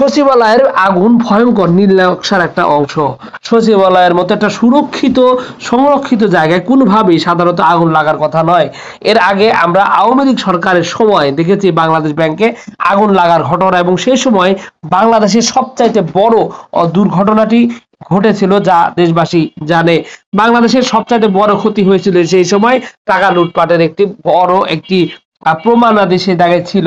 সচিবালয়ের আগুন ভয়ঙ্কর নীল নকশার একটা অংশ। সচিবালয়ের মতো একটা সুরক্ষিত সংরক্ষিত জায়গায় কোনোভাবেই সাধারণত আগুন লাগার কথা নয়। এর আগে আমরা আওয়ামী লীগ সরকারের সময় দেখেছি বাংলাদেশ ব্যাংকে আগুন লাগার ঘটনা, এবং সেই সময় বাংলাদেশের সবচাইতে বড় দুর্ঘটনাটি ঘটেছিল যা দেশবাসী জানে। বাংলাদেশের সবচাইতে বড় ক্ষতি হয়েছিল সেই সময় টাকা লুটপাটের একটি প্রমাণাদি সে জায়গায় ছিল।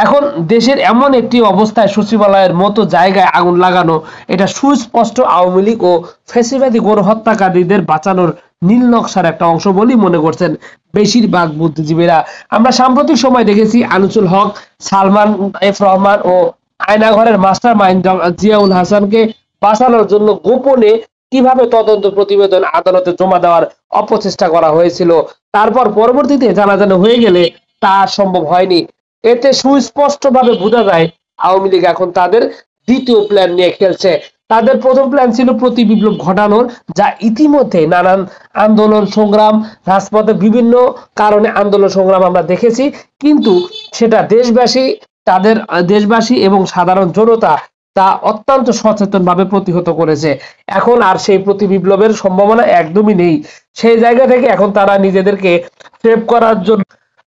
এখন দেশের এমন একটি অবস্থায় সচিবালয়ের মতো জায়গায় আগুন লাগানো, এটা সুস্পষ্ট আওয়ামী লীগ ও ফ্যাসিবাদী গণহত্যাকারীদের বাঁচানোর নীল নকশার একটা অংশ বলেই মনে করছেন বেশিরভাগ বুদ্ধিজীবীরা। আমরা সাম্প্রতিক সময় দেখেছি আনিসুল হক, সালমান এফ রহমান ও আয়নাঘরের মাস্টার মাইন্ড জিয়াউল হাসানকে বাঁচানোর জন্য গোপনে কিভাবে তদন্ত প্রতিবেদন আদালতে জমা দেওয়ার অপচেষ্টা করা হয়েছিল, তারপর পরবর্তীতে জানাজানি হয়ে গেলে তা সম্ভব হয়নি। এতে সুস্পষ্টভাবে বোঝা যায় আওয়ামী লীগ এখন তাদের দ্বিতীয় প্ল্যান নিয়ে খেলছে। তাদের প্রথম প্ল্যান ছিল প্রতি বিপ্লব ঘটানোর, যা ইতিমধ্যে নানান আন্দোলন সংগ্রাম, রাজপথে বিভিন্ন কারণে আন্দোলন সংগ্রাম আমরা দেখেছি, কিন্তু সেটা দেশবাসী এবং সাধারণ জনতা তা অত্যন্ত সচেতনভাবে প্রতিহত করেছে। এখন আর সেই প্রতি বিপ্লবের সম্ভাবনা একদমই নেই। সেই জায়গা থেকে এখন তারা নিজেদেরকে সেভ করার জন্য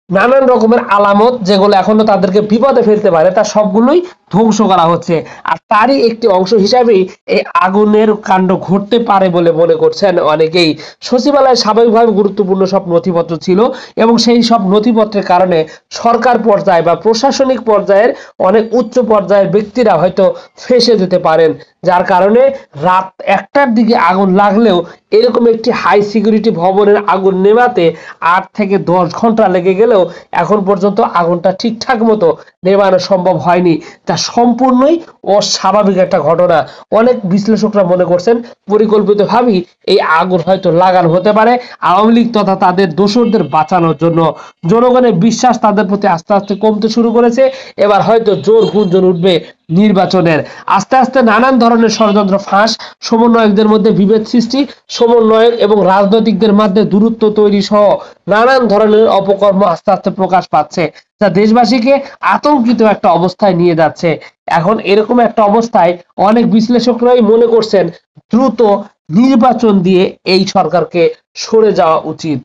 নানান রকমের আলামত, যেগুলো এখনো তাদেরকে বিপদে ফেলতে পারে, তা সবগুলোই ধ্বংস করা হচ্ছে। আর তারই একটি অংশ হিসাবেই এই আগুনের কাণ্ড ঘটতে পারে বলে মনে করছেন অনেকেই। সচিবালয়ে স্বাভাবিকভাবে গুরুত্বপূর্ণ সব নথিপত্র ছিল, এবং সেই সব নথিপত্রের কারণে সরকার পর্যায়ে বা প্রশাসনিক পর্যায়ের অনেক উচ্চ পর্যায়ের ব্যক্তিরা হয়তো ফেঁসে যেতে পারেন, যার কারণে রাত 1টার দিকে আগুন লাগলেও এরকম একটি হাই সিকিউরিটি ভবনের আগুন নেভাতে 8 থেকে 10 ঘন্টা লেগে গেলেও এখন পর্যন্ত আগুনটা ঠিকঠাক মতো নেভানো সম্ভব হয়নি। তা সম্পূর্ণই অস্বাভাবিক একটা ঘটনা। অনেক বিশ্লেষকরা মনে করছেন পরিকল্পিতভাবেই এই আগুন হয়তো লাগানো হতে পারে আওয়ামী লীগ তথা তাদের দোসরদের বাঁচানোর জন্য। জনগণের বিশ্বাস তাদের প্রতি আস্তে আস্তে কমতে শুরু করেছে। এবার হয়তো জোর গুঞ্জন উঠবে নির্বাচনের। আস্তে আস্তে নানান ধরনের ষড়যন্ত্র ফাঁস, সমন্বয়কদের মধ্যে বিভেদ সৃষ্টি, সমন্বয়ক এবং রাজনৈতিকদের মধ্যে দূরত্ব তৈরি সহ নানান ধরনের অপকর্ম আস্তে আস্তে প্রকাশ পাচ্ছে, যা দেশবাসীকে আতঙ্কিত একটা অবস্থায় নিয়ে যাচ্ছে। এখন এরকম একটা অবস্থায় অনেক বিশ্লেষকরাই মনে করছেন দ্রুত নির্বাচন দিয়ে এই সরকারকে সরে যাওয়া উচিত।